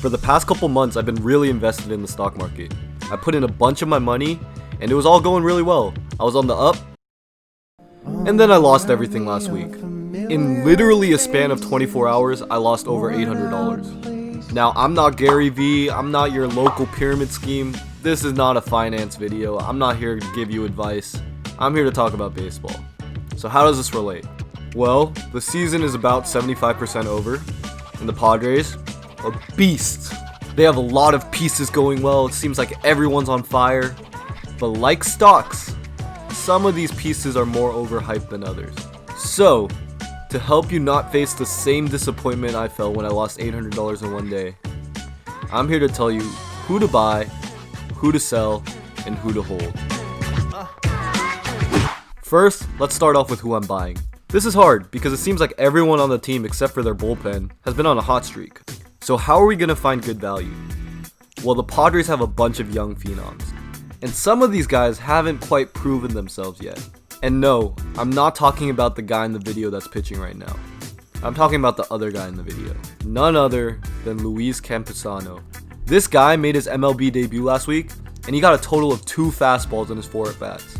For the past couple months, I've been really invested in the stock market. I put in a bunch of my money, and it was all going really well. I was on the up, and then I lost everything last week. In literally a span of 24 hours, I lost over $800. Now, I'm not Gary Vee, I'm not your local pyramid scheme. This is not a finance video. I'm not here to give you advice. I'm here to talk about baseball. So how does this relate? Well, the season is about 75% over, and the Padres are beasts. They have a lot of pieces going well. It seems like everyone's on fire. But like stocks, some of these pieces are more overhyped than others. So, to help you not face the same disappointment I felt when I lost $800 in one day, I'm here to tell you who to buy, who to sell, and who to hold. First, let's start off with who I'm buying. This is hard because it seems like everyone on the team except for their bullpen has been on a hot streak. So how are we going to find good value? Well, the Padres have a bunch of young phenoms, and some of these guys haven't quite proven themselves yet. And no, I'm not talking about the guy in the video that's pitching right now. I'm talking about the other guy in the video. None other than Luis Campusano. This guy made his MLB debut last week, and he got a total of 2 fastballs in his 4 at-bats.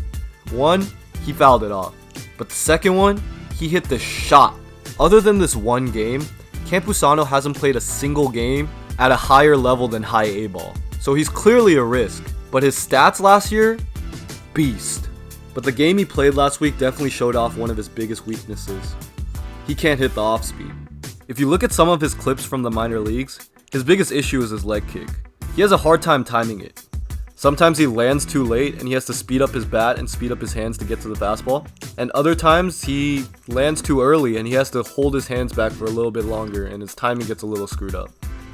One, he fouled it off, but the second one, he hit the shot. Other than this one game, Campusano hasn't played a single game at a higher level than high A ball. So he's clearly a risk, but his stats last year, beast. But the game he played last week definitely showed off one of his biggest weaknesses. He can't hit the off speed. If you look at some of his clips from the minor leagues, his biggest issue is his leg kick. He has a hard time timing it. Sometimes he lands too late and he has to speed up his bat and speed up his hands to get to the fastball. And other times he lands too early and he has to hold his hands back for a little bit longer and his timing gets a little screwed up.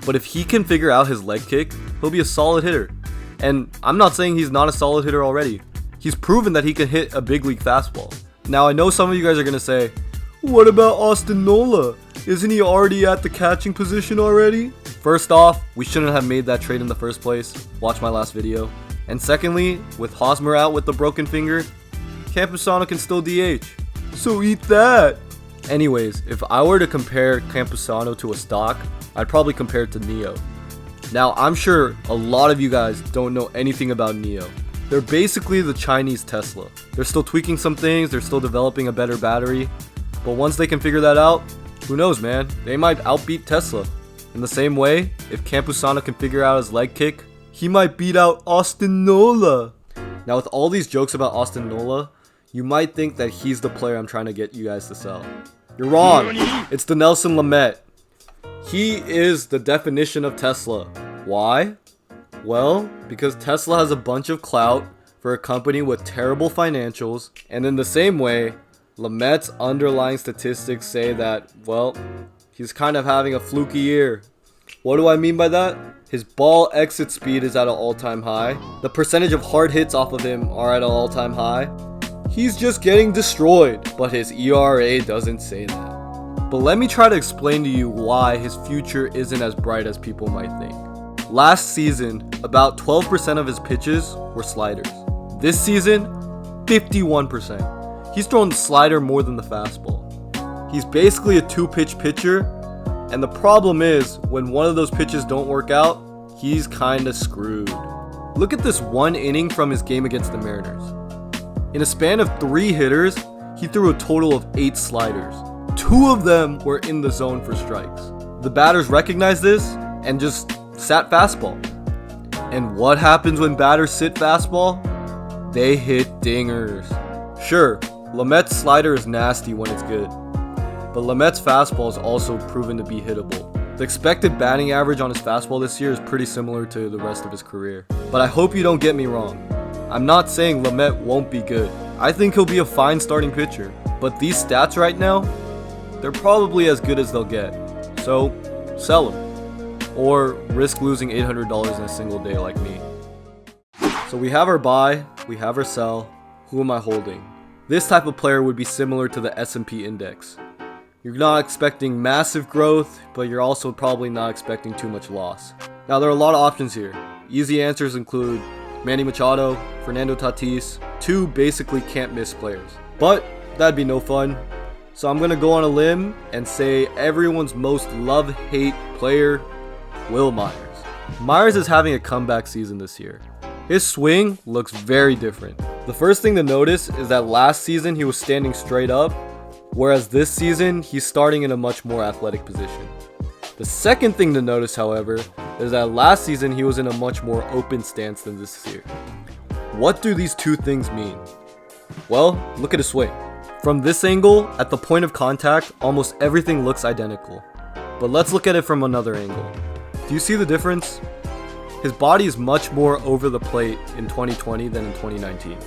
But if he can figure out his leg kick, he'll be a solid hitter. And I'm not saying he's not a solid hitter already. He's proven that he can hit a big league fastball. Now I know some of you guys are going to say, what about Austin Nola? Isn't he already at the catching position already? First off, we shouldn't have made that trade in the first place. Watch my last video. And secondly, with Hosmer out with the broken finger, Campusano can still DH. So eat that! Anyways, if I were to compare Campusano to a stock, I'd probably compare it to Neo. Now, I'm sure a lot of you guys don't know anything about Neo. They're basically the Chinese Tesla. They're still tweaking some things, they're still developing a better battery. But once they can figure that out, who knows, man? They might outbeat Tesla. In the same way, if Campusano can figure out his leg kick, he might beat out Austin Nola. Now, with all these jokes about Austin Nola, you might think that he's the player I'm trying to get you guys to sell. You're wrong. It's Dinelson Lamet. He is the definition of Tesla. Why? Well, because Tesla has a bunch of clout for a company with terrible financials, and in the same way, Lamet's underlying statistics say that, well, he's kind of having a fluky year. What do I mean by that? His ball exit speed is at an all-time high. The percentage of hard hits off of him are at an all-time high. He's just getting destroyed, but his ERA doesn't say that. But let me try to explain to you why his future isn't as bright as people might think. Last season, about 12% of his pitches were sliders. This season, 51%. He's thrown the slider more than the fastball. He's basically a 2-pitch pitcher, and the problem is, when one of those pitches don't work out, he's kinda screwed. Look at this one inning from his game against the Mariners. In a span of 3 hitters, he threw a total of 8 sliders. 2 of them were in the zone for strikes. The batters recognized this and just sat fastball. And what happens when batters sit fastball? They hit dingers. Sure, Lamet's slider is nasty when it's good, but Lamet's fastball is also proven to be hittable. The expected batting average on his fastball this year is pretty similar to the rest of his career. But I hope you don't get me wrong. I'm not saying Lamet won't be good. I think he'll be a fine starting pitcher. But these stats right now, they're probably as good as they'll get. So, sell him. Or risk losing $800 in a single day like me. So we have our buy, we have our sell. Who am I holding? This type of player would be similar to the S&P index. You're not expecting massive growth, but you're also probably not expecting too much loss. Now, there are a lot of options here. Easy answers include Manny Machado, Fernando Tatis, 2 basically can't miss players. But that'd be no fun. So I'm going to go on a limb and say everyone's most love-hate player, Will Myers. Myers is having a comeback season this year. His swing looks very different. The first thing to notice is that last season he was standing straight up, whereas this season he's starting in a much more athletic position. The second thing to notice, however, is that last season he was in a much more open stance than this year. What do these two things mean? Well, look at his swing. From this angle, at the point of contact, almost everything looks identical. But let's look at it from another angle. Do you see the difference? His body is much more over the plate in 2020 than in 2019.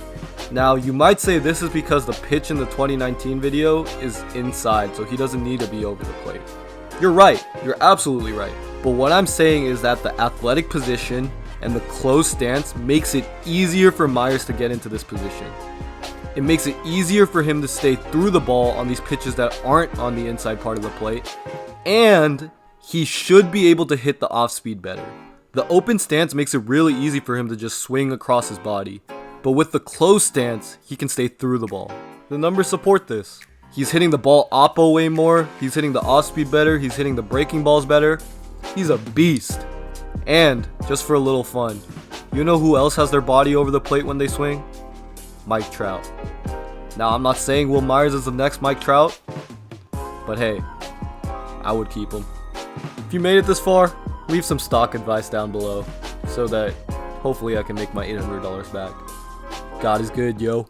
Now, you might say this is because the pitch in the 2019 video is inside, so he doesn't need to be over the plate. You're right, you're absolutely right. But what I'm saying is that the athletic position and the closed stance makes it easier for Myers to get into this position. It makes it easier for him to stay through the ball on these pitches that aren't on the inside part of the plate, and he should be able to hit the off speed better. The open stance makes it really easy for him to just swing across his body, but with the closed stance, he can stay through the ball. The numbers support this. He's hitting the ball oppo way more, he's hitting the off speed better, he's hitting the breaking balls better. He's a beast. And, just for a little fun, you know who else has their body over the plate when they swing? Mike Trout. Now, I'm not saying Will Myers is the next Mike Trout, but hey, I would keep him. If you made it this far, leave some stock advice down below so that hopefully I can make my $800 back. God is good, yo.